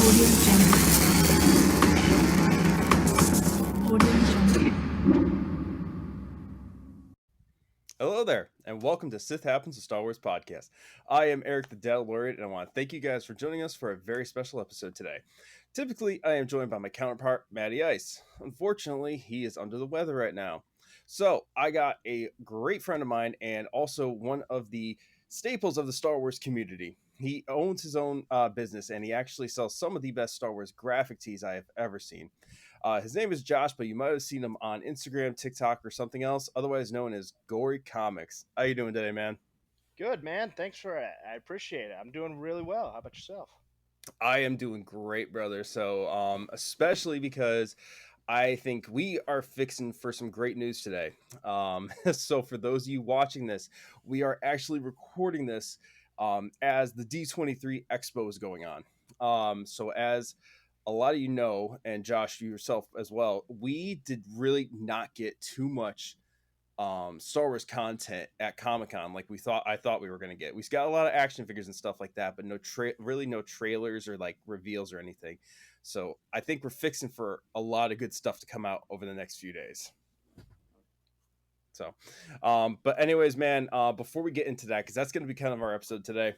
Audio Jungle. Audio Jungle. Hello there, and welcome to Sith Happens, a Star Wars podcast. I am Eric the Dadalorian, and I want to thank you guys for joining us for a very special episode today. Typically, I am joined by my counterpart, Matty Ice. Unfortunately, he is under the weather right now. So, I got a great friend of mine and also one of the staples of the Star Wars community. He owns his own business, and he actually sells some of the best Star Wars graphic tees I have ever seen. His name is Josh, but you might have seen him on Instagram, TikTok, or something else, otherwise known as Gory Comics. How you doing today, man? Good, man. Thanks for it. I appreciate it. I'm doing really well. How about yourself? I am doing great, brother. So, especially because I think we are fixing for some great news today. So, for those of you watching this, we are actually recording this as the D23 Expo is going on. So, as a lot of you know, and Josh, you yourself as well, we did really not get too much Star Wars content at Comic-Con like I thought we were going to get. We got a lot of action figures and stuff like that, but really no trailers or like reveals or anything. So I think we're fixing for a lot of good stuff to come out over the next few days. So but anyways, man, before we get into that, because that's going to be kind of our episode today,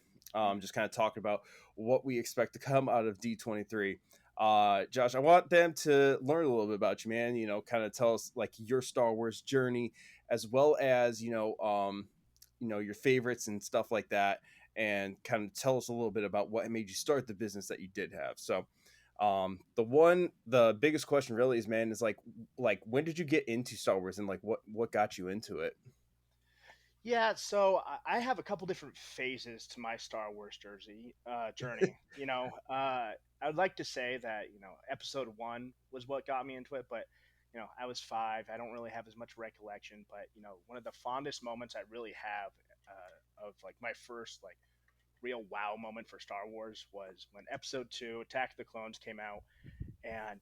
just kind of talking about what we expect to come out of D23. Josh, I want them to learn a little bit about you, man. You know, kind of tell us like your Star Wars journey, as well as your favorites and stuff like that, and kind of tell us a little bit about what made you start the business that you did have. So, the biggest question really is, man, is like when did you get into Star Wars, and like what got you into it? Yeah, so I have a couple different phases to my Star Wars journey. I would like to say that Episode One was what got me into it, but I was 5. I don't really have as much recollection, but one of the fondest moments I really have of like my first like real wow moment for Star Wars was when Episode Two, Attack of the Clones, came out, and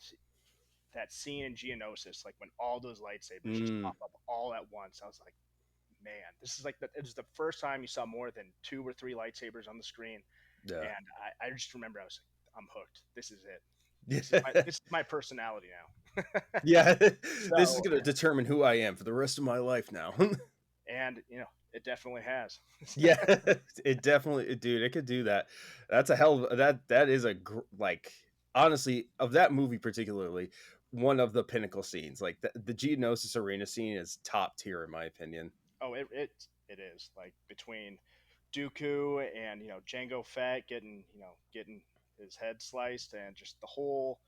that scene in Geonosis, like when all those lightsabers just Mm, pop up all at once. I was like, man, this is like it was the first time you saw more than 2 or 3 lightsabers on the screen, yeah. and I just remember I was like, I'm hooked. This is it. Yeah. This is my personality now. Yeah. This is So, gonna determine who I am for the rest of my life now. and it definitely has. Yeah, it definitely, dude, it could do that. That's a hell of that is like, honestly, of that movie particularly, one of the pinnacle scenes. Like the Geonosis arena scene is top tier in my opinion. Oh, it is like between Dooku and Jango Fett getting his head sliced, and just the whole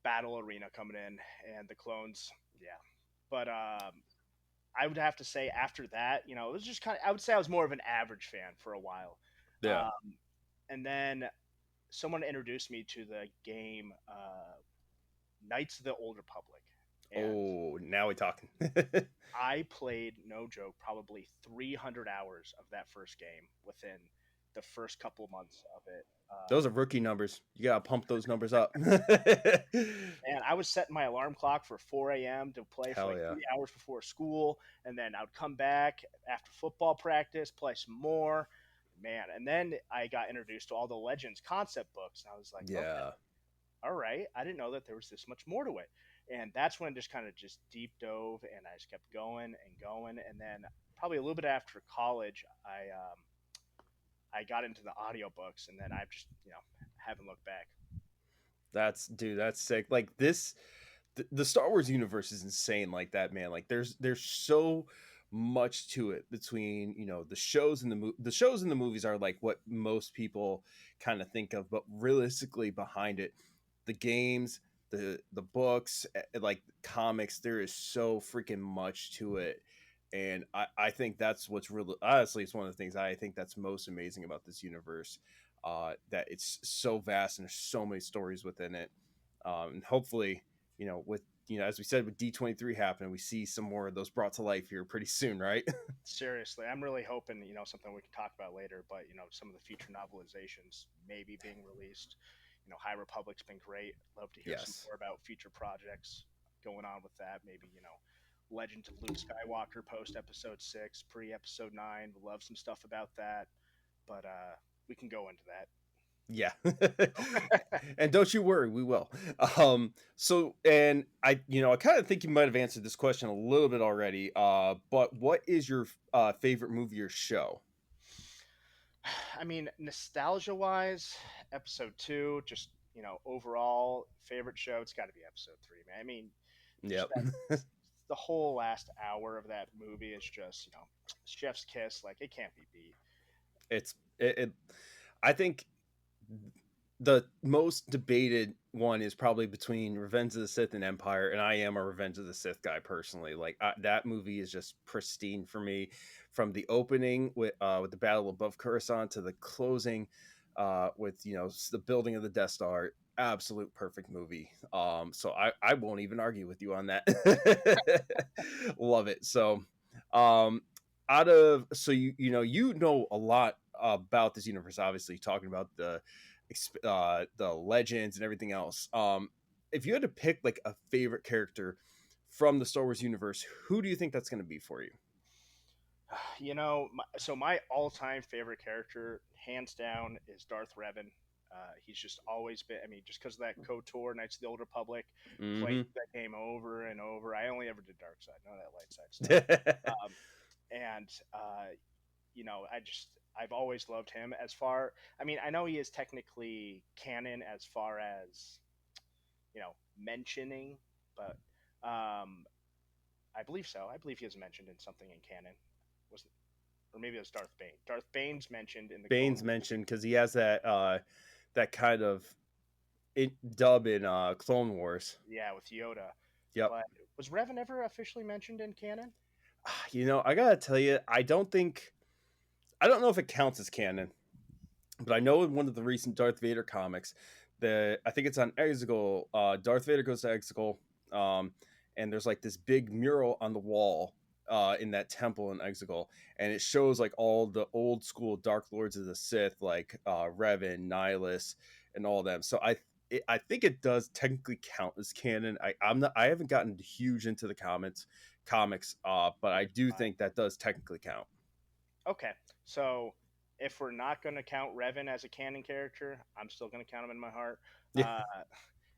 battle arena coming in, and the clones. Yeah, but I would have to say after that, it was just kind of. I would say I was more of an average fan for a while, Yeah. and then someone introduced me to the game Knights of the Old Republic, and Oh, now we talking. I played, no joke, probably 300 hours of that first game within the first couple of months of it. Those are rookie numbers. You gotta pump those numbers up. And I was setting my alarm clock for 4 a.m. to play for Hell like yeah. 3 hours before school, and then I would come back after football practice, play some more, man. And then I got introduced to all the Legends concept books, and I was like, okay, Yeah. all right, I didn't know that there was this much more to it. And that's when I just kind of just deep dove, and I just kept going and going. And then probably a little bit after college, I got into the audiobooks, and then I've just haven't looked back. That's sick. Like the Star Wars universe is insane like that, man. Like there's so much to it between, the shows and the shows and the movies are like what most people kind of think of, but realistically behind it, the games, the books, like comics, there is so freaking much to it. And I think that's what's really, honestly, it's one of the things I think that's most amazing about this universe, that it's so vast and there's so many stories within it. And hopefully, with, as we said, with D23 happening, we see some more of those brought to life here pretty soon, right? Seriously, I'm really hoping something we can talk about later, but some of the future novelizations maybe being released. High Republic's been great. Love to hear some Yes. more about future projects going on with that. Maybe Legend of Luke Skywalker post Episode 6, pre Episode 9. Would love some stuff about that, but we can go into that. Yeah. And don't you worry, we will. So and I I kind of think you might have answered this question a little bit already. But what is your favorite movie or show? I mean, nostalgia wise, episode two, just overall favorite show. It's got to be episode three, man. I mean, just Yep. that the whole last hour of that movie is just chef's kiss. Like it can't be beat. it I think the most debated one is probably between Revenge of the Sith and Empire, and I am a Revenge of the Sith guy personally. Like that movie is just pristine for me, from the opening with the battle above Coruscant to the closing with the building of the Death Star. Absolute perfect movie. So I won't even argue with you on that. Love it. So out of so you know a lot about this universe, obviously talking about the legends and everything else. If you had to pick like a favorite character from the Star Wars universe, who do you think that's going to be for you? So my all-time favorite character, hands down, is Darth Revan. He's just always been. I mean, just because of that KOTOR, Knights of the Old Republic, played Hmm. that game over and over. I only ever did dark side, none of that light side stuff. Um, and I've always loved him. As far, I mean, I know he is technically canon as far as mentioning, but I believe so. I believe he is mentioned in something in canon. Was Or maybe it was Darth Bane. Darth Bane's mentioned in the Clone Bane's mentioned because he has that kind of dub in Clone Wars. Yeah, with Yoda. Yep. But was Revan ever officially mentioned in canon? I gotta tell you, I don't know if it counts as canon, but I know in one of the recent Darth Vader comics, I think it's on Exegol. Darth Vader goes to Exegol, and there's like this big mural on the wall in that temple in Exegol, and it shows like all the old school Dark Lords of the Sith, like Revan, Nihilus, and all of them. So I think it does technically count as canon. I haven't gotten huge into the comics, but I do think that does technically count. Okay, so if we're not going to count Revan as a canon character, I'm still going to count him in my heart. Yeah. Uh,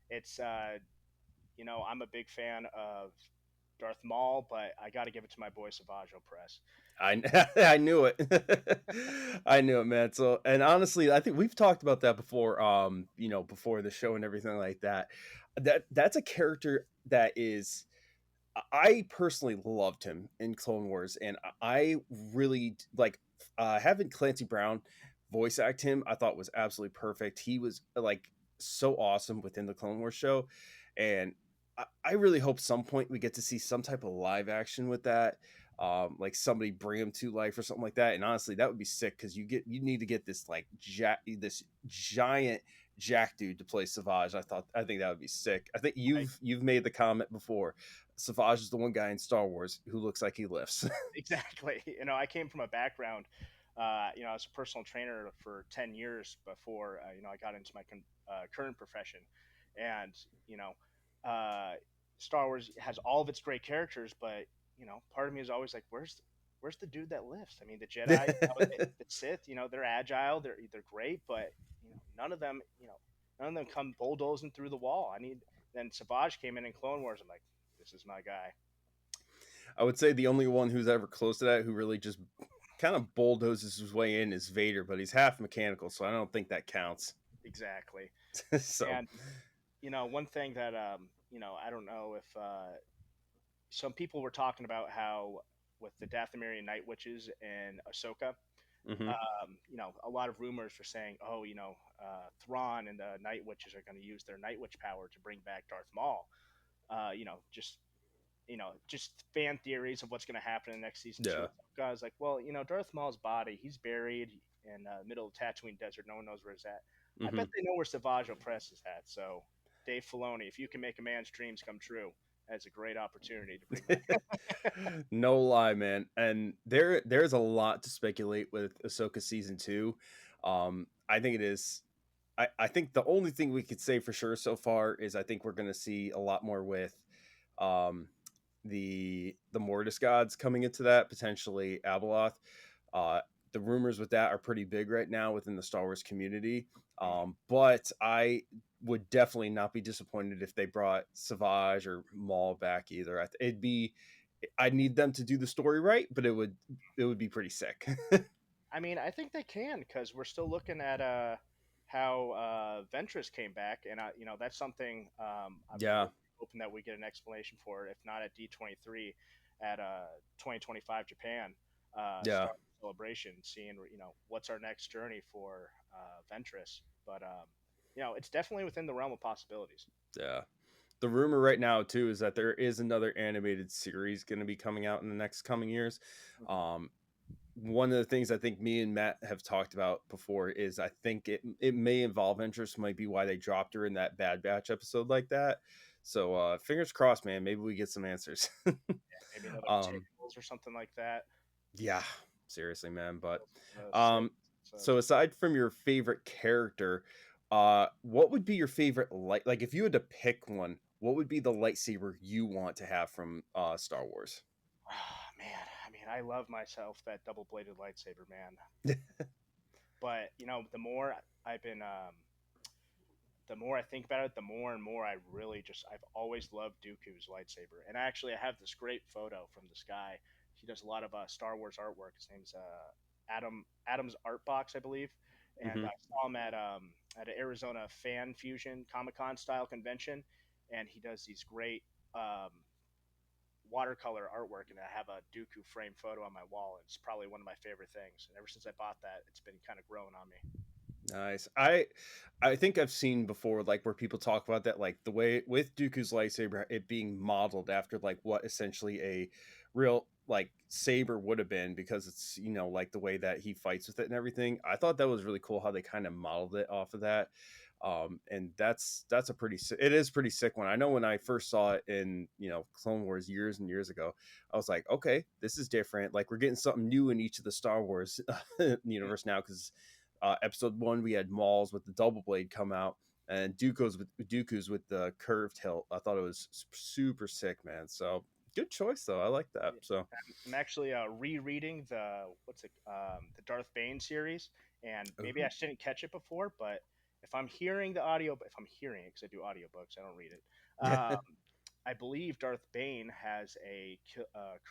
it's I'm a big fan of Darth Maul, but I got to give it to my boy Savage Opress. I I knew it. I knew it, man. So, and honestly, I think we've talked about that before. Before the show and everything like that. That's a character that is. I personally loved him in Clone Wars, and I really like having Clancy Brown voice act him. I thought was absolutely perfect. He was like so awesome within the Clone Wars show, and I really hope some point we get to see some type of live action with that. Like somebody bring him to life or something like that. And honestly, that would be sick because you need to get this like this giant Jack dude to play Savage. I think that would be sick. I think you've made the comment before. Savage is the one guy in Star Wars who looks like he lifts. Exactly. I came from a background. I was a personal trainer for 10 years before I got into my current profession, and uh, Star Wars has all of its great characters, but part of me is always like, where's the dude that lifts? I mean, the Jedi, the Sith, they're agile, they're great, but none of them come bulldozing through the wall. Then Savage came in Clone Wars. I'm like, this is my guy. I would say the only one who's ever close to that who really just kind of bulldozes his way in is Vader, but he's half mechanical, so I don't think that counts. Exactly. So, And one thing that I don't know if some people were talking about how with the Dathomirian Night Witches and Ahsoka, mhm. a lot of rumors were saying, oh, Thrawn and the Night Witches are going to use their Night Witch power to bring back Darth Maul. Just fan theories of what's going to happen in the next season. Yeah. I was like, well, Darth Maul's body, he's buried in the middle of the Tatooine desert. No one knows where he's at. I bet they know where Savage Opress is at. So, Dave Filoni, if you can make a man's dreams come true, that's a great opportunity to bring back. No lie, man. And there's a lot to speculate with Ahsoka season 2. I think it is. I think the only thing we could say for sure so far is I think we're going to see a lot more with the Mortis gods coming into that, potentially Abeloth. the rumors with that are pretty big right now within the Star Wars community. But I would definitely not be disappointed if they brought Savage or Maul back either. It'd be, I need them to do the story right, but it would be pretty sick. I mean, I think they can because we're still looking at how Ventress came back, and you know that's something I'm Yeah, hoping that we get an explanation for, if not at D23, at 2025 Japan yeah, Star Celebration, seeing you know what's our next journey for Ventress. But you know, it's definitely within the realm of possibilities. yeah. The rumor right now too is that there is another animated series going to be coming out in the next coming years. Mhm. Um, One of the things I think me and Matt have talked about before is I think it may involve interest, might be why they dropped her in that Bad Batch episode like that. So fingers crossed, man. Maybe we get some answers. Maybe another um, tables or something like that. yeah, seriously, man. But Six um, so episodes. aside from your favorite character, what would be your favorite light? Like if you had to pick one, what would be the lightsaber you want to have from Star Wars? Ah, man, I mean, I love myself that double bladed lightsaber, man. But you know, I've been, the more I think about it, the more and more I really just I've always loved Dooku's lightsaber. And actually, I have this great photo from this guy. He does a lot of Star Wars artwork. His name's Adam's Art Box, I believe. And Hmm. I saw him at an Arizona Fan Fusion Comic Con style convention, and he does these great um, watercolor artwork, and I have a Dooku frame photo on my wall. It's probably one of my favorite things, and ever since I bought that, it's been kind of growing on me. Nice. I think I've seen before like where people talk about that like the way with Dooku's lightsaber it being modeled after like what essentially a real like saber would have been because it's like the way that he fights with it and everything. I thought that was really cool how they kind of modeled it off of that. And that's a it is pretty sick one. I know when I first saw it in Clone Wars years and years ago, I was like, okay, this is different. Like we're getting something new in each of the Star Wars universe now because episode 1 we had Maul's with the double blade come out and Dooku's with the curved hilt. I thought it was super sick, man. So good choice though. I like that. Yeah. So I'm actually rereading the Darth Bane series, and maybe I ooh. shouldn't catch it before, but if I'm hearing it because I do audiobooks, I don't read it. Um, I believe Darth Bane has a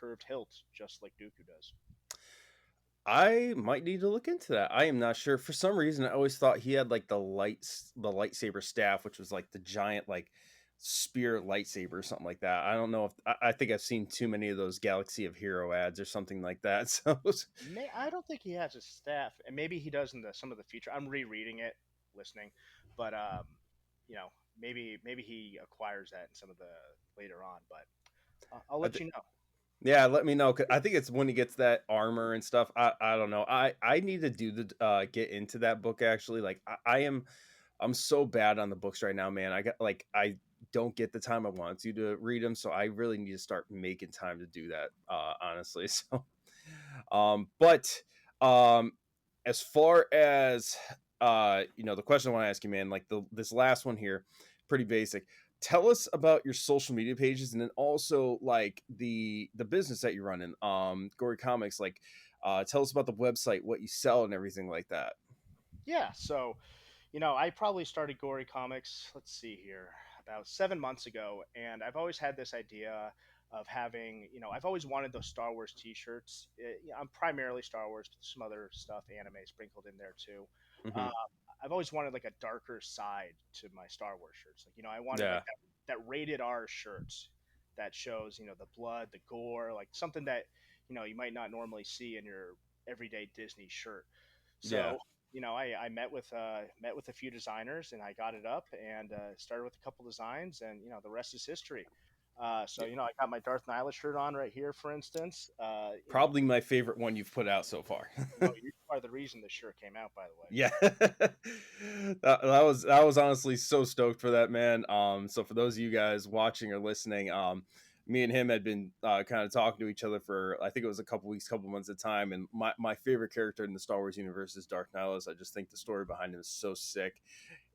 curved hilt just like Dooku does. I might need to look into that. I am not sure. For some reason, I always thought he had like the lightsaber staff, which was like the giant like spear lightsaber or something like that. I don't know if I think I've seen too many of those Galaxy of Hero ads or something like that. So I don't think he has a staff, and maybe he does in some of the future. I'm rereading it, listening, but you know, maybe he acquires that in some of the later on. But I'll I let th- you know. yeah, let me know. 'Cause I think it's when he gets that armor and stuff. I don't know. I need to do the get into that book actually. Like I'm so bad on the books right now, man. I don't get the time I want to read them, so I really need to start making time to do that. Honestly, so but um, as far as the question I want to ask you, man, like this last one here, pretty basic. Tell us about your social media pages, and then also like the business that you're running, Gory Comics. Like, tell us about the website, what you sell, and everything like that. Yeah, so you know, I probably started Gory Comics, let's see here, about 7 months ago. And I've always had this idea of having, you know, I've always wanted those Star Wars t shirts. I'm primarily Star Wars, but some other stuff, anime sprinkled in there too. Hmm. Uh, I've always wanted like a darker side to my Star Wars shirts. Like, you know, I wanted Yeah, like that rated R shirts that shows, you know, the blood, the gore, like something that, you know, you might not normally see in your everyday Disney shirt. yeah. So, you know, I met with a few designers and I got it up and started with a couple designs, and you know the rest is history. So you know I got my Darth Nyla shirt on right here, for instance. Probably my favorite one you've put out so far. You know, you are the reason this shirt came out, by the way. Yeah, that was honestly so stoked for that, man. So for those of you guys watching or listening, me and him had been kind of talking to each other for I think it was a couple weeks, couple months at a time. And my favorite character in the Star Wars universe is Darth Nihilus. I just think the story behind him is so sick,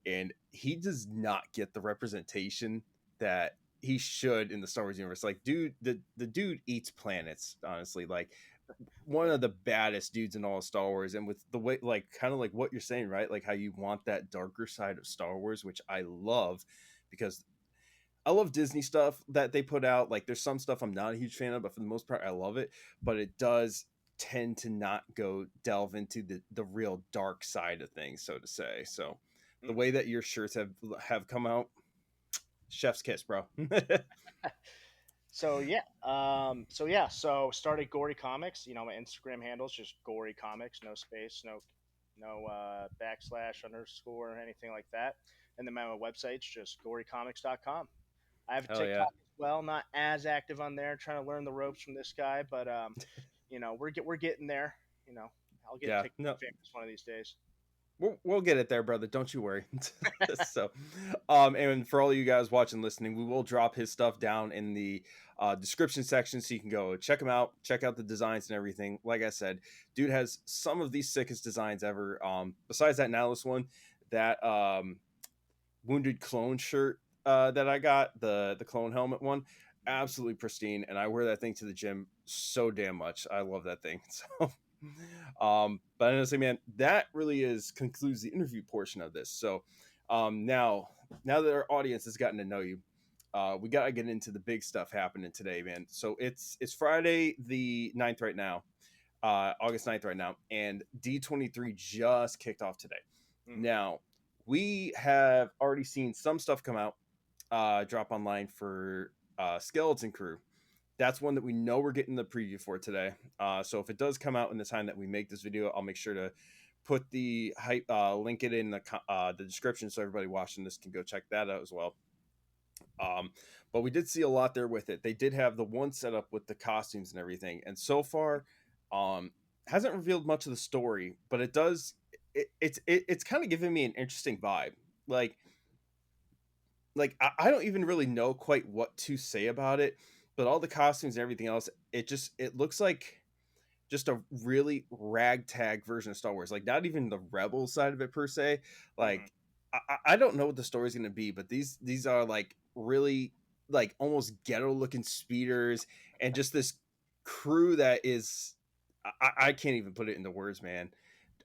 and he does not get the representation that he should in the Star Wars universe. Like, dude, the dude eats planets. Honestly, like one of the baddest dudes in all of Star Wars, and with the way, like, kind of like what you're saying, right? Like how you want that darker side of Star Wars, which I love, because I love Disney stuff that they put out. Like, there's some stuff I'm not a huge fan of, but for the most part, I love it. But it does tend to not go delve into the real dark side of things, so to say. So the way that your shirts have come out, chef's kiss, bro. So started Gory Comics. My Instagram handle is just Gory Comics, no space, no backslash underscore or anything like that. And then my website's just gorycomics.com. I have a Hell yeah. TikTok as well, not as active on there, trying to learn the ropes from this guy, but we're getting there. I'll get Yeah. TikTok No, famous one of these days. we'll get it there, brother. Don't you worry. So, and for all of you guys watching, listening, we will drop his stuff down in the description section, so you can go check him out, check out the designs and everything. Like I said, dude has some of the sickest designs ever. Besides that Nihilus one, that Wounded Clone shirt that I got, the clone helmet one, absolutely pristine, and I wear that thing to the gym so damn much. I love that thing. So but honestly, man, that really concludes the interview portion of this. So now that our audience has gotten to know you, we gotta get into the big stuff happening today, man. So it's Friday the 9th right now, August 9th right now, and D23 just kicked off today. Now, we have already seen some stuff come out, drop online for Skeleton Crew. That's one that we know we're getting the preview for today. So if it does come out in the time that we make this video, I'll make sure to put the link it in the description, so everybody watching this can go check that out as well. But we did see a lot there with it. They did have the one setup with the costumes and everything, and so far, hasn't revealed much of the story, but it does. It's kind of giving me an interesting vibe. I don't even really know quite what to say about it, but all the costumes and everything else, it looks like just a really ragtag version of Star Wars. Like, not even the rebel side of it per se. Like, I don't know what the story's gonna be, but these are like really like almost ghetto looking speeders, and just this crew that is I can't even put it into words, man.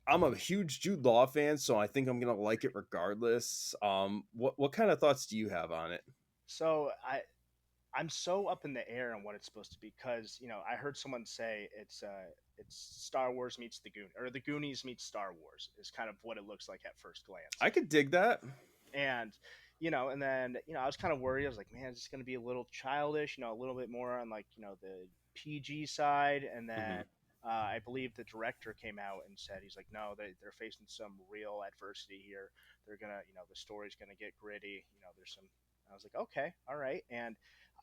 I'm a huge Jude Law fan, so I think I'm gonna like it regardless. What kind of thoughts do you have on it? So I'm so up in the air on what it's supposed to be, because I heard someone say it's Star Wars meets the Goonies meets Star Wars is kind of what it looks like at first glance. I could dig that. And and then I was kind of worried. I was like, man, is this going to be a little childish? A little bit more on like the PG side. And then Mhm. I believe the director came out and said he's like, no, they're facing some real adversity here. They're gonna the story's gonna get gritty. There's some. I was like, okay, all right. And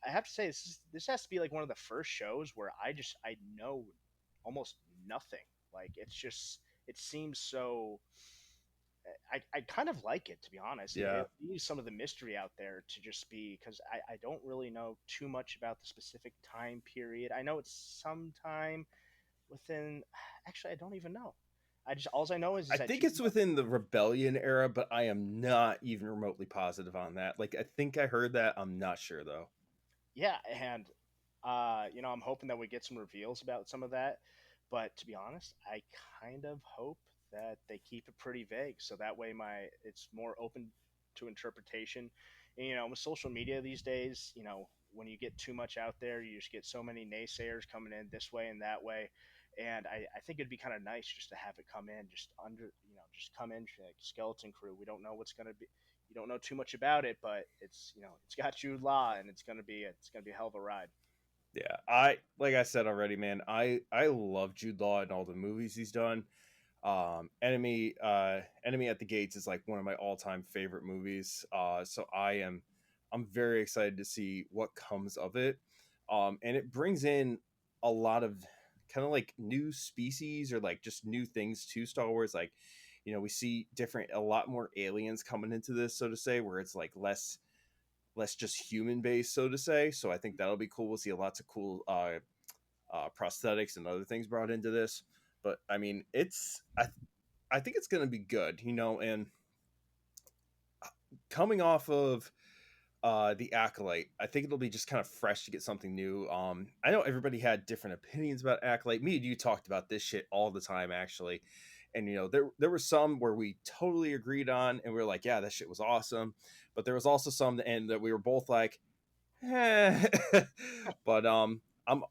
I have to say, this has to be like one of the first shows where I know almost nothing. Like, it seems so. I kind of like it, to be honest. Yeah. It leaves some of the mystery out there to just be, because I don't really know too much about the specific time period. I know it's sometime within. Actually, I don't even know. All I know is I that think it's within the Rebellion era, but I am not even remotely positive on that. Like, I think I heard that. I'm not sure though. yeah, and I'm hoping that we get some reveals about some of that. But to be honest, I kind of hope that they keep it pretty vague, so that way it's more open to interpretation. And, with social media these days, when you get too much out there, you just get so many naysayers coming in this way and that way. And I think it'd be kind of nice just to have it come in, just come in like Skeleton Crew. We don't know what's gonna be. You don't know too much about it, but it's got Jude Law, and it's gonna be a hell of a ride. Yeah, like I said already, man. I love Jude Law and all the movies he's done. Enemy at the Gates is like one of my all-time favorite movies. So I'm very excited to see what comes of it. And it brings in a lot of kind of like new species or like just new things to Star Wars. Like, we see a lot more aliens coming into this, so to say, where it's like less just human based, so to say. So I think that'll be cool. We'll see lots of cool prosthetics and other things brought into this. But I mean, I think it's going to be good, and coming off of the Acolyte. I think it'll be just kind of fresh to get something new. I know everybody had different opinions about Acolyte. Me and you talked about this shit all the time, actually. And there were some where we totally agreed on, and we were like, yeah, that shit was awesome. But there was also some that we were both like, eh. But I'm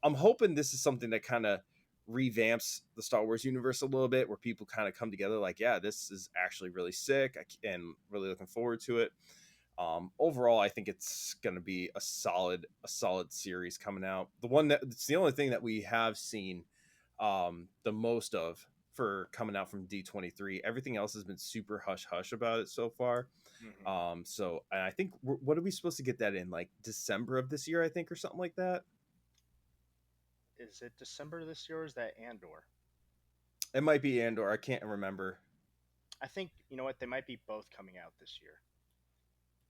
hoping this is something that kind of revamps the Star Wars universe a little bit, where people kind of come together like, yeah, this is actually really sick, and really looking forward to it. Overall, I think it's going to be a solid series coming out. It's the only thing that we have seen the most of for coming out from D23. Everything else has been super hush hush about it so far. So and I think what are we supposed to get that in, like December of this year, I think, or something like that? Is it December this year, or is that Andor? It might be Andor. I can't remember. I think, you know what, they might be both coming out this year.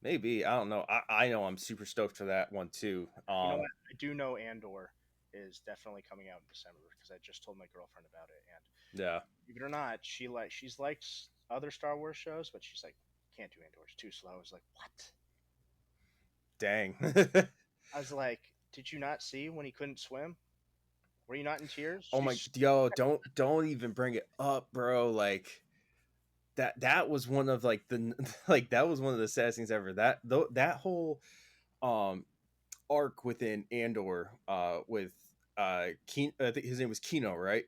Maybe, I don't know. I know I'm super stoked for that one too. You know what? I do know Andor is definitely coming out in December because I just told my girlfriend about it, and Yeah, believe it or not, she's likes other Star Wars shows, but she's like, can't do Andor, it's too slow. I was like, what? dang. I was like, did you not see when he couldn't swim? Were you not in tears? Oh my, yo, don't even bring it up, bro. Like that was one of like the like that was one of the saddest things ever. That whole arc within Andor with I think his name was Kino, right?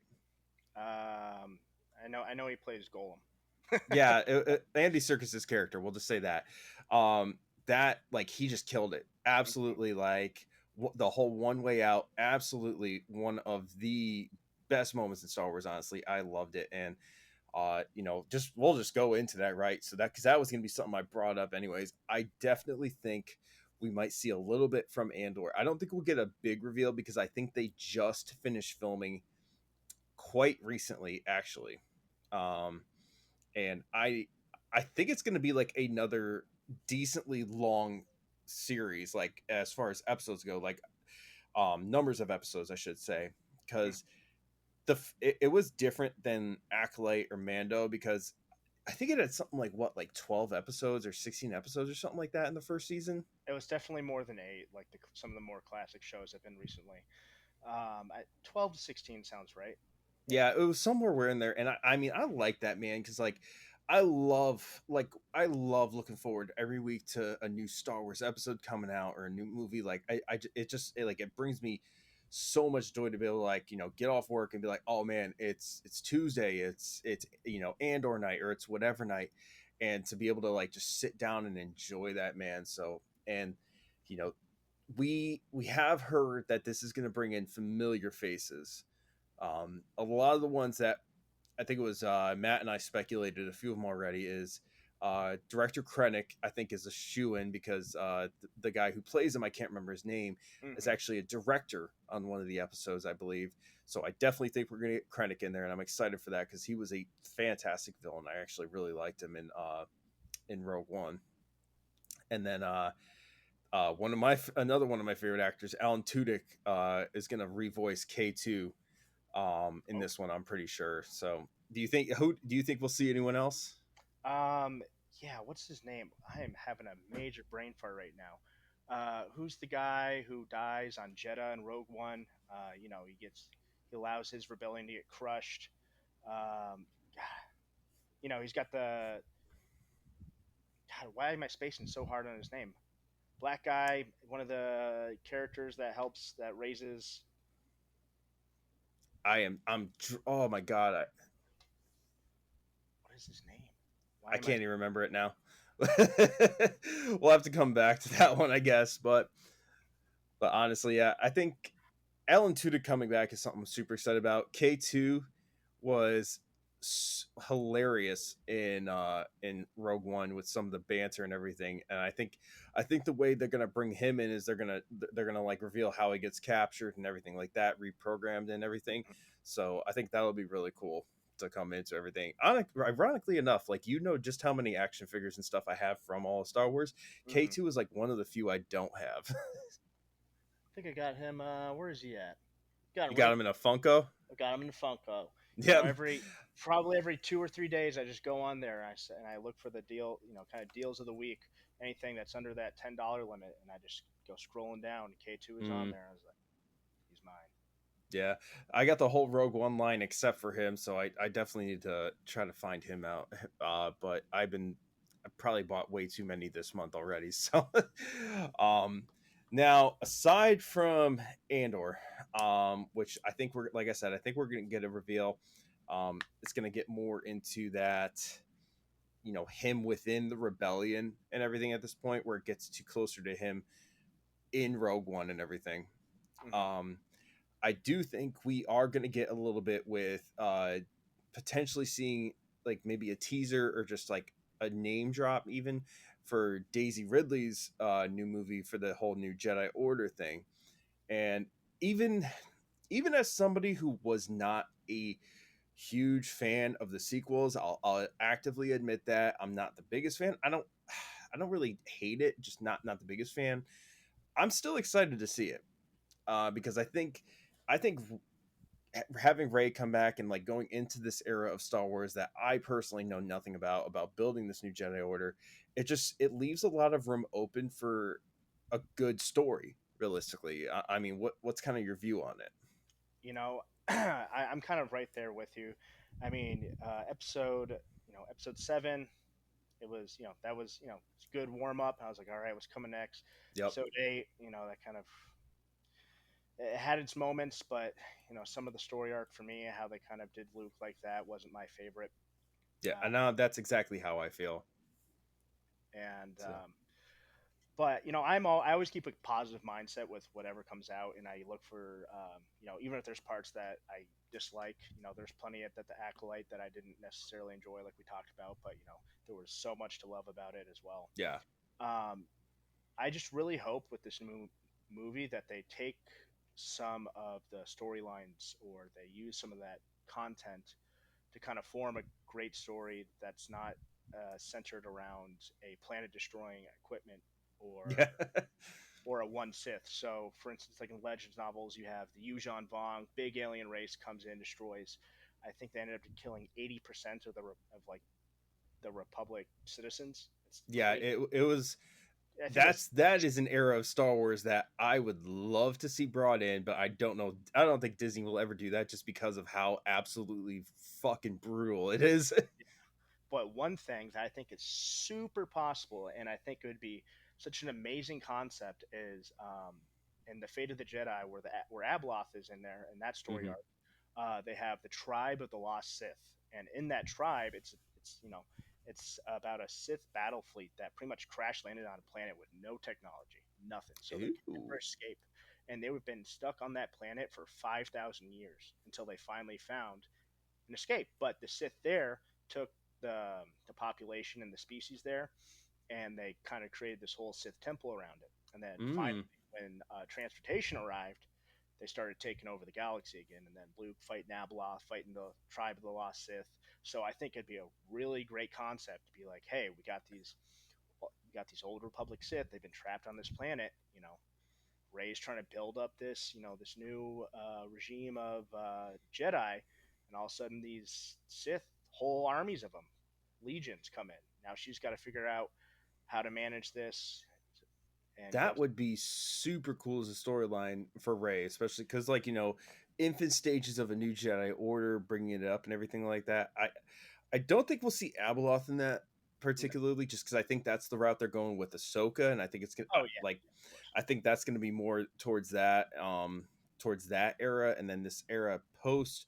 I know he plays Golem. Yeah, Andy Serkis's character, we'll just say that. That like he just killed it. Absolutely, like the whole One Way Out, absolutely one of the best moments in Star Wars, honestly. I loved it. And just we'll just go into that, right? So that, because that was going to be something I brought up anyways. I definitely think we might see a little bit from Andor. I don't think we'll get a big reveal because I think they just finished filming quite recently, actually. And I think it's going to be like another decently long series, like as far as episodes go, like numbers of episodes, I should say, because it was different than Acolyte or Mando, because I think it had something like what, like 12 episodes or 16 episodes or something like that in the first season. It was definitely more than 8, like some of the more classic shows have been recently. 12 to 16 sounds right. Yeah, it was somewhere where in there, and I mean, I like that, man, because like I love looking forward every week to a new Star Wars episode coming out or a new movie. Like it brings me so much joy to be able to, like, get off work and be like, oh man, it's Tuesday, it's Andor night, or it's whatever night, and to be able to like just sit down and enjoy that, man. So, and you know we have heard that this is going to bring in familiar faces. A lot of the ones that I think it was Matt and I speculated, a few of them already, is director Krennic, I think, is a shoe-in because the guy who plays him, I can't remember his name, is actually a director on one of the episodes, I believe. So I definitely think we're going to get Krennic in there, and I'm excited for that because he was a fantastic villain. I actually really liked him in Rogue One. And then another one of my favorite actors, Alan Tudyk, is going to revoice K2 in this one, I'm pretty sure. So do you think we'll see anyone else? Yeah, what's his name? I am having a major brain fart right now. Who's the guy who dies on Jeddah and Rogue One? He allows his rebellion to get crushed. He's got the God. Why am I spacing so hard on his name? Black guy, one of the characters that raises. Oh my god, What is his name? I can't even remember it now. We'll have to come back to that one, I guess. But honestly, yeah, I think Alan Tudyk coming back is something I'm super excited about. K2 was hilarious in Rogue One with some of the banter and everything, and I think the way they're gonna bring him in is they're gonna like reveal how he gets captured and everything like that, reprogrammed and everything. So I think that'll be really cool to come into everything. Ironically enough, like, just how many action figures and stuff I have from all of Star Wars. K2 is like one of the few I don't have. I think I got him. Where is he at? You got him in a Funko? I got him in a Funko. You know, Yeah. every probably every 2 or 3 days, I just go on there and I look for the deal, you know, kind of deals of the week, anything that's under that $10 limit, and I just go scrolling down. K2 is on Mm, there. I was like, he's mine. yeah. I got the whole Rogue One line except for him, so I definitely need to try to find him out. But I probably bought way too many this month already. So, um, now aside from Andor, which I think we're like I said, I think we're gonna get a reveal. It's gonna get more into that, him within the rebellion and everything at this point, where it gets too closer to him in Rogue One and everything. Hmm. Um, I do think we are going to get a little bit with potentially seeing like maybe a teaser or just like a name drop even for Daisy Ridley's new movie for the whole new Jedi Order thing. And even even as somebody who was not a huge fan of the sequels, I'll actively admit that I'm not the biggest fan. I don't really hate it, just not the biggest fan. I'm still excited to see it because I think having Ray come back and like going into this era of Star Wars that I personally know nothing about building this new Jedi Order, it leaves a lot of room open for a good story. Realistically, I mean, what's kind of your view on it? You know, I'm kind of right there with you. I mean, episode 7, it was, that was, it's a good warm up. I was like, all right, what's coming next? Yep. Episode 8, that kind of, it had its moments, but some of the story arc for me, how they kind of did Luke like that, wasn't my favorite. Yeah, Uh, and now that's exactly how I feel. and So But I always keep a positive mindset with whatever comes out, and I look for even if there's parts that I dislike. There's plenty at the Acolyte that I didn't necessarily enjoy, like we talked about, but there was so much to love about it as well. yeah, Um, I just really hope with this movie that they take some of the storylines, or they use some of that content to kind of form a great story that's not centered around a planet destroying equipment, yeah, or a one Sith. So, for instance, like in Legends novels, you have the Yuuzhan Vong, big alien race comes in, destroys. I think they ended up killing 80% of like the Republic citizens. It's yeah. crazy. It was I think it was that is an era of Star Wars that I would love to see brought in, but I don't know. I don't think Disney will ever do that just because of how absolutely fucking brutal it is. But one thing that I think is super possible, and I think it would be such an amazing concept, is in the Fate of the Jedi, where Abeloth is in there, in that story Hmm. arc. They have the tribe of the Lost Sith, and in that tribe, it's about a Sith battle fleet that pretty much crash landed on a planet with no technology, nothing, so they could never Ooh. escape, and they have been stuck on that planet for 5,000 years until they finally found an escape. But the Sith there took the population and the species there, and they kind of created this whole Sith temple around it. And then finally, Mm. when transportation arrived, they started taking over the galaxy again. And then Luke fighting Abeloth, fighting the tribe of the Lost Sith. So I think it'd be a really great concept to be like, hey, we got these old Republic Sith. They've been trapped on this planet. Rey's trying to build up this new regime of Jedi, and all of a sudden these Sith, whole armies of them, legions come in. Now she's got to figure out how to manage this, and That would be super cool as a storyline for Ray, especially because, like, infant stages of a new Jedi Order, bringing it up and everything like that. I don't think we'll see Abeloth in that particularly, just because I think that's the route they're going with Ahsoka, and I think it's gonna oh yeah, like of course, I think that's going to be more towards that era, and then this era post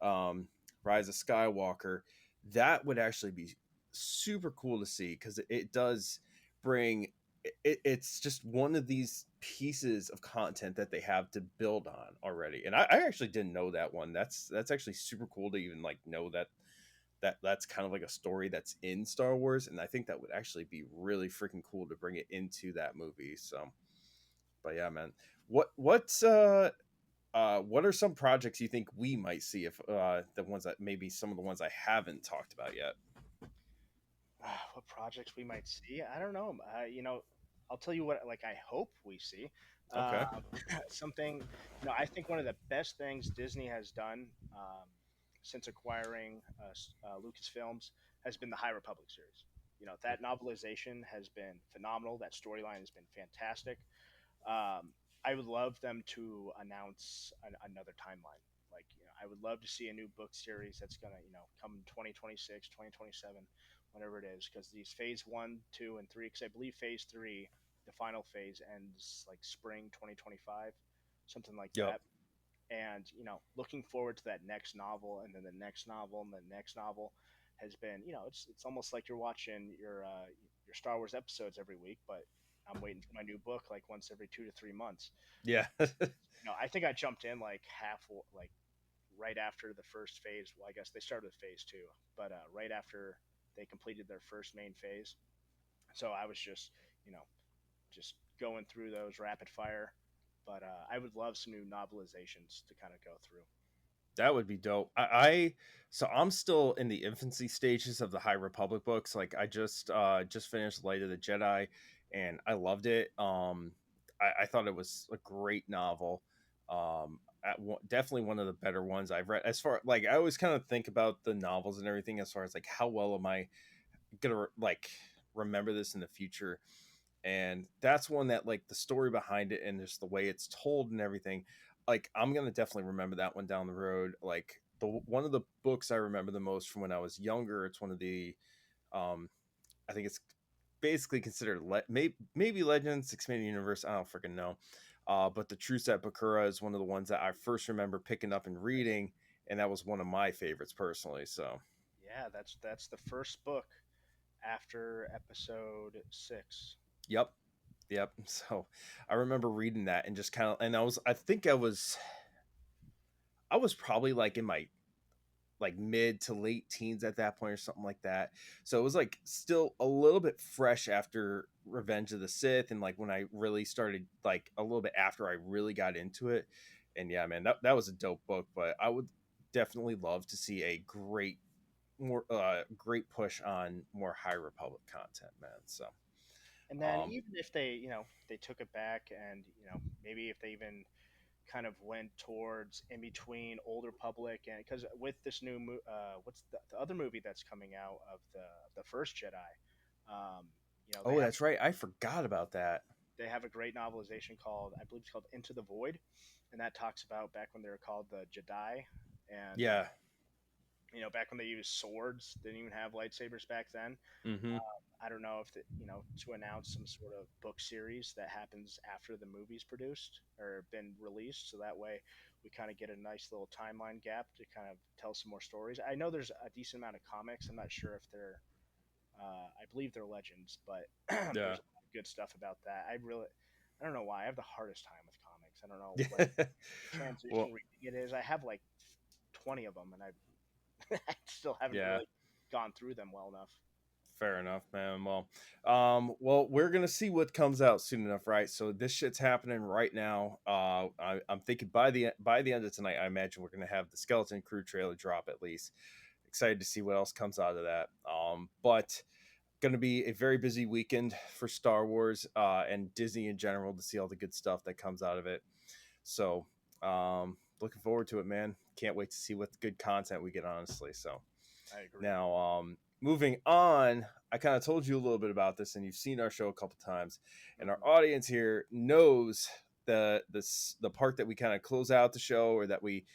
um, Rise of Skywalker. That would actually be super cool to see because it does bring it's just one of these pieces of content that they have to build on already. And I actually didn't know that one. That's actually super cool to even like know that's kind of like a story that's in Star Wars, and I think that would actually be really freaking cool to bring it into that movie. So, but yeah, man, what are some projects you think we might see if the ones that maybe some of the ones I haven't talked about yet? what projects we might see. I don't know. I'll tell you what. Like I hope we see uh, Okay. something. I think one of the best things Disney has done since acquiring Lucasfilms has been the High Republic series. That novelization has been phenomenal. That storyline has been fantastic. I would love them to announce another timeline. Like, I would love to see a new book series that's gonna, come 2026, 2027, whenever it is, because these phase 1, 2, and 3, because I believe phase 3, the final phase, ends like spring 2025, something like Yep. that. And looking forward to that next novel, and then the next novel, and the next novel has been, it's almost like you're watching your Star Wars episodes every week, but I'm waiting for my new book like once every 2 to 3 months. Yeah. I think I jumped in like like right after the first phase. Well, I guess they started with phase 2, but right after they completed their first main phase. So I was you know, just going through those rapid fire. But I would love some new novelizations to kind of go through. That would be dope. So I'm still in the infancy stages of the High Republic books. Like I just finished Light of the Jedi, and I loved it. I thought it was a great novel. Definitely one of the better ones I've read. As far like I always kind of think about the novels and everything, as far as like how well am I gonna like remember this in the future, and that's one that like the story behind it and just the way it's told and everything, like I'm gonna definitely remember that one down the road. Like the one of the books I remember the most from when I was younger, it's one of the um I think it's basically considered maybe Legends Expanded Universe, I don't freaking know, but the True Set Bakura is one of the ones that I first remember picking up and reading, and that was one of my favorites personally. So Yeah, that's the first book after episode 6. yep. Yep. So I remember reading that and just kind of, and I think I was probably like in my like mid to late teens at that point or something like that. So it was like still a little bit fresh after Revenge of the Sith, and like when I really started like a little bit after I really got into it. And yeah, man, that was a dope book, but I would definitely love to see a great push on more High Republic content, man. So And then um even if they, they took it back, and maybe if they even kind of went towards in between Old Republic, and because with this new what's the other movie that's coming out of the first Jedi, they oh, have that's right. I forgot about that. a great novelization called, I believe it's called Into the Void, and that talks about back when they were called the Jedi, and Yeah. back when they used swords, they didn't even have lightsabers back then. Mm-hmm. I don't know if to announce some sort of book series that happens after the movie's produced or been released, so that way we kind of get a nice little timeline gap to kind of tell some more stories. I know there's a decent amount of comics. I'm not sure if they're, I believe they're legends, but Yeah. there's a lot of good stuff about that. I don't know why I have the hardest time with comics. I don't know what Well, transition reading it is. I have like 20 of them, and I still haven't yeah, really gone through them well enough. fair enough, man. Well, we're gonna see what comes out soon enough, right? So this shit's happening right now. I'm thinking by the end of tonight, I imagine we're gonna have the Skeleton Crew trailer drop at least. Excited to see what else comes out of that. But gonna be a very busy weekend for Star Wars and Disney in general to see all the good stuff that comes out of it. So, looking forward to it, man. Can't wait to see what good content we get, honestly. So. I agree. Now, moving on, I kind of told you a little bit about this, and you've seen our show a couple times, and our audience here knows the part that we kind of close out the show, or that we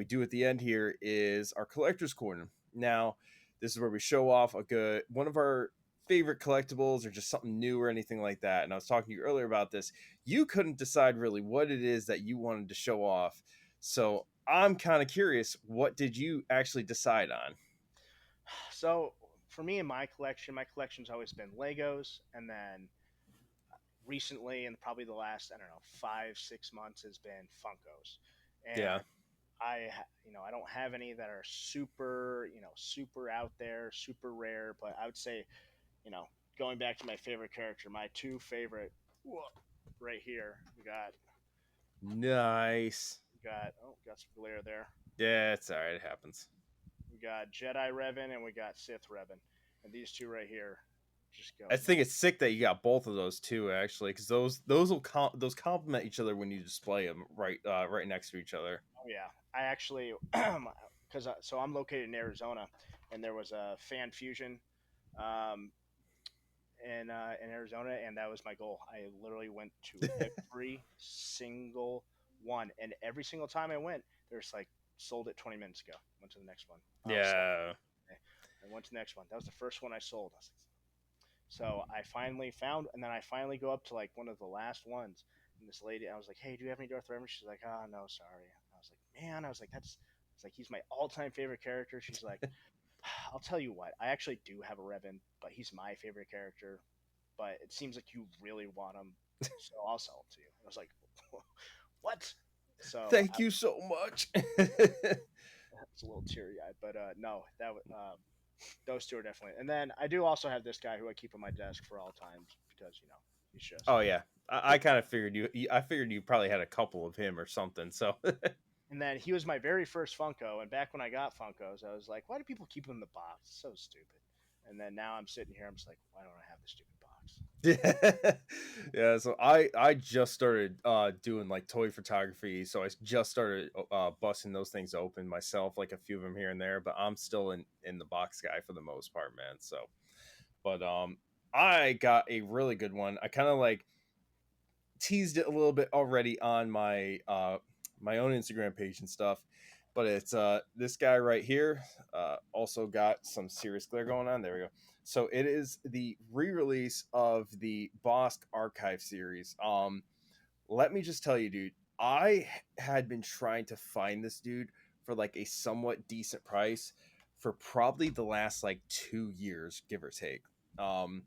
do at the end here, is our collector's corner. Now, this is where we show off one of our favorite collectibles, or just something new or anything like that. And I was talking to you earlier about this. You couldn't decide really what it is that you wanted to show off, so I'm kind of curious. What did you actually decide on? So for me in my collection's always been Legos, and then recently, and probably the last, I don't know, 5 6 months, has been Funkos. Yeah. And I don't have any that are super, super out there, super rare, but I would say, you know, going back to my favorite character, my two favorite, right here, Nice. got some glare there. Yeah, it's all right. It happens. We got Jedi Revan and we got Sith Revan, and these two right here just go I think nuts. it's sick that you got both of those too, actually, because those complement each other when you display them right next to each other. Oh yeah, I actually, because because so I'm located in Arizona, and there was a fan fusion um, in Arizona, and that was my goal. I literally went to every single one, and every single time I went, there's like sold it 20 minutes ago. Went to the next one. Oh, Yeah. okay. I went to the next one. That was the first one I sold. I was like, so I finally found, and then I finally go up to like one of the last ones, and this lady, I was like, "Hey, do you have any Darth Vader?" She's like, "Oh no, sorry." I was like, "Man," I was like, "That's," it's like he's my all-time favorite character. She's like, "I'll tell you what, I actually do have a Revan, but he's my favorite character. But it seems like you really want him, so I'll sell him to you." I was like, "What?" So Thank you so much. it's a little teary-eyed, but no, those two are definitely. And then I do also have this guy who I keep on my desk for all times because he's just. Oh yeah, I kind of figured you. I figured you probably had a couple of him or something. So And then he was my very first Funko, and back when I got Funkos, I was like, "Why do people keep them in the box? It's so stupid." And then now I'm sitting here, I'm just like, "Why don't I have the stupid box?" yeah. So I just started doing like toy photography. So I just started busting those things open myself, like a few of them here and there. But I'm still in the box guy for the most part, man. So, but I got a really good one. I kind of like teased it a little bit already on my my own Instagram page and stuff. But it's this guy right here. Also got some serious glare going on. There we go. So it is the re-release of the Bosk Archive series. Let me just tell you, dude. I had been trying to find this dude for like a somewhat decent price for probably the last like 2 years, give or take. Um,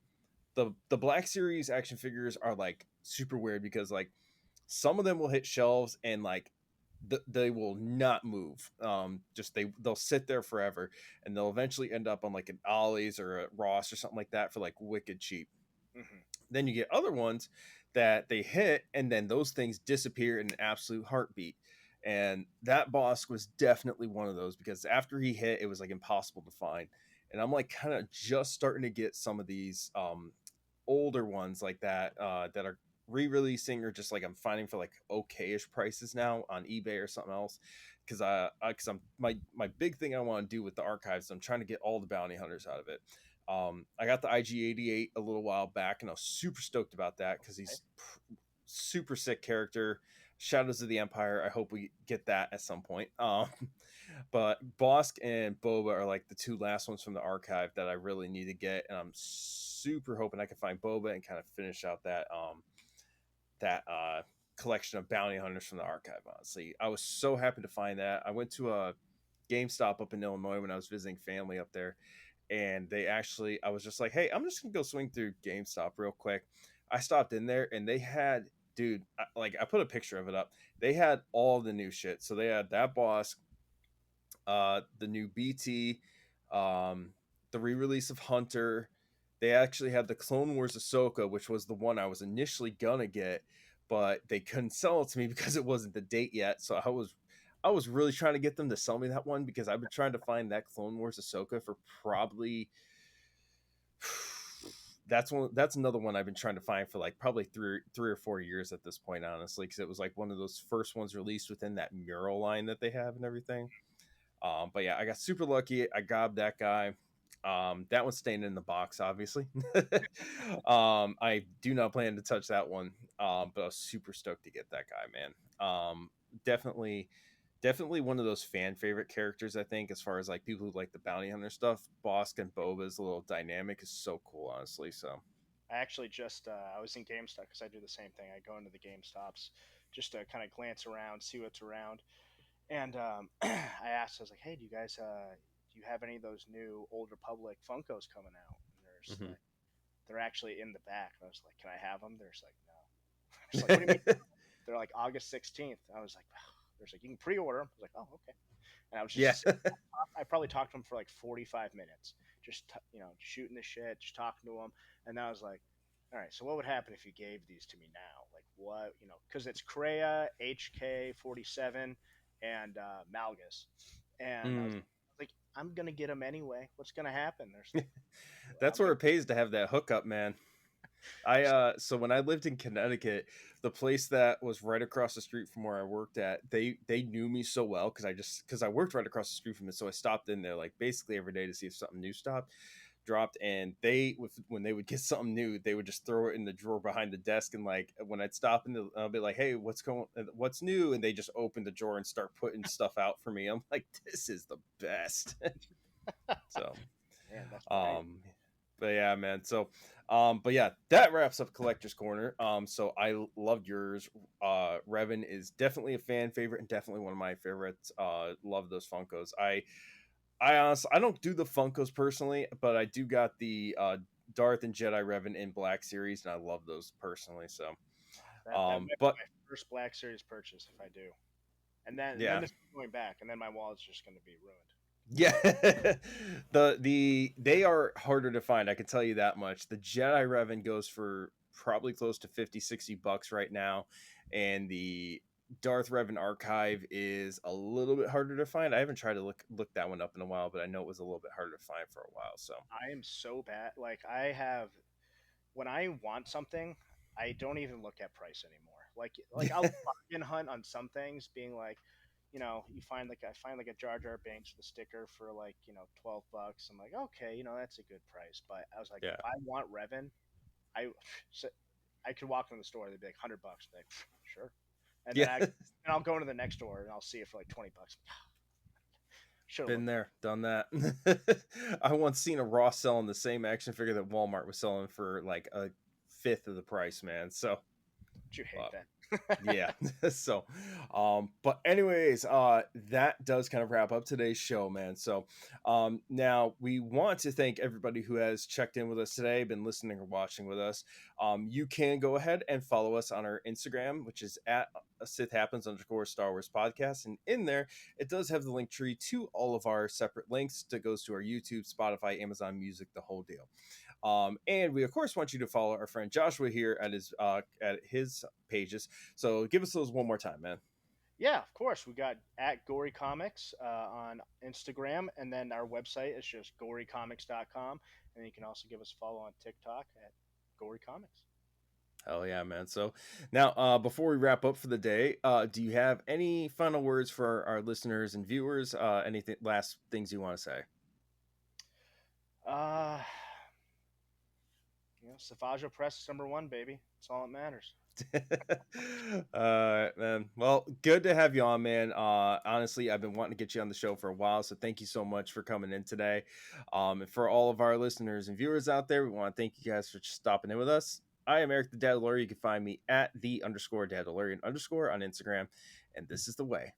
the Black Series action figures are like super weird because like some of them will hit shelves and like they will not move. Just they'll sit there forever, and they'll eventually end up on like an Ollie's or a Ross or something like that for like wicked cheap. Hmm. Then you get other ones that they hit, and then those things disappear in an absolute heartbeat. And that Bosk was definitely one of those because after he hit, it was like impossible to find. And I'm like kind of just starting to get some of these older ones like that that are re-releasing or just like I'm finding for like okayish prices now on eBay or something else because I'm my big thing I want to do with the archives, I'm trying to get all the bounty hunters out of it. I got the IG-88 a little while back and I was super stoked about that because Okay. he's super sick character. Shadows of the Empire, I hope we get that at some point. But Bosk and Boba are like the two last ones from the archive that I really need to get, and I'm super hoping I can find Boba and kind of finish out that collection of bounty hunters from the archive. Honestly, I was so happy to find that. I went to a GameStop up in Illinois when I was visiting family up there, and I was just like, hey, I'm just gonna go swing through GameStop real quick. I stopped in there, and they had, dude, I put a picture of it up. They had all the new shit. So they had that boss, the new BT, um, the re-release of Hunter. They actually had the Clone Wars Ahsoka, which was the one I was initially gonna get, but they couldn't sell it to me because it wasn't the date yet. So I was really trying to get them to sell me that one because I've been trying to find that Clone Wars Ahsoka for probably that's another one I've been trying to find for like probably three or 4 years at this point, honestly, because it was like one of those first ones released within that mural line that they have and everything. But yeah, I got super lucky. I grabbed that guy. That one's staying in the box, obviously. I do not plan to touch that one. But I was super stoked to get that guy, man. Definitely, definitely one of those fan favorite characters. I think, as far as like people who like the bounty hunter stuff, Bosk and Boba's little dynamic is so cool, honestly. So I actually just I was in GameStop because I do the same thing. I go into the GameStops just to kind of glance around, see what's around, and I asked, I was like, "Hey, do you guys do you have any of those new Old Republic Funkos coming out?" And mhm. they're actually in the back. I was like, "Can I have them?" They're just like, "No." I was like, "What do you mean?" They're like August 16th. I was like, "They're like, you can pre-order them." I was like, "Oh, okay." And I was Yeah. just I probably talked to him for like 45 minutes, just shooting the shit, just talking to him, and then I was like, all right, so what would happen if you gave these to me now? Like what, because it's Kreia, HK-47, and Malgus, and I was Mm. like, I'm gonna get them anyway. What's gonna happen? There's like, That's I'm where gonna it pays to have that hookup, man. So when I lived in Connecticut, the place that was right across the street from where I worked at, they knew me so well because I worked right across the street from it, so I stopped in there like basically every day to see if something new dropped, and when they would get something new, they would just throw it in the drawer behind the desk, and like when I'd stop in, I'll be like, "Hey, what's new?" And they just open the drawer and start putting stuff out for me. I'm like, "This is the best." So, Man, that's great. but yeah, man. So, but yeah, that wraps up Collector's Corner. So I loved yours. Revan is definitely a fan favorite and definitely one of my favorites. Love those Funkos. I honestly, I don't do the Funkos personally, but I do got the Darth and Jedi Revan in Black series, and I love those personally. So, That might be but my first Black Series purchase if I do. And then yeah, this is going back, and then my wallet's just going to be ruined. yeah, they are harder to find. I can tell you that much. The Jedi Revan goes for probably close to $50-$60 right now, and the Darth Revan Archive is a little bit harder to find. I haven't tried to look that one up in a while, but I know it was a little bit harder to find for a while. So I am so bad. Like I have, when I want something, I don't even look at price anymore. Like I'll bargain hunt on some things, being like, you find like I find like a Jar Jar Binks with a sticker for like $12. I'm like, okay, that's a good price. But I was like, yeah, if I want Revan, I so I could walk in the store, they'd be like $100. Like, sure. And then yeah, I'll go into the next store and I'll see it for like $20. Should have been there, done that. I once seen a Ross selling the same action figure that Walmart was selling for like a fifth of the price, man. So. you hate that. Yeah. So but anyways, that does kind of wrap up today's show, man. So now we want to thank everybody who has checked in with us today, been listening or watching with us. You can go ahead and follow us on our Instagram, which is at Sith Happens _Star Wars podcast, and in there it does have the link tree to all of our separate links that goes to our YouTube, Spotify, Amazon Music, the whole deal. And we of course want you to follow our friend Joshua here at his pages. So give us those one more time, man. Yeah, of course. We got at Gory Comics on Instagram, and then our website is just gorycomics.com. And you can also give us a follow on TikTok at Gory Comics. Hell yeah, man. So now, before we wrap up for the day, do you have any final words for our listeners and viewers? Anything, last things you want to say? Savaggio Press is #1, baby. That's all that matters. Man. Well, good to have you on, man. Honestly, I've been wanting to get you on the show for a while, so thank you so much for coming in today. And for all of our listeners and viewers out there, we want to thank you guys for stopping in with us. I am Eric the Dadalorian. You can find me at _Dadalorian_ on Instagram, and this is the way.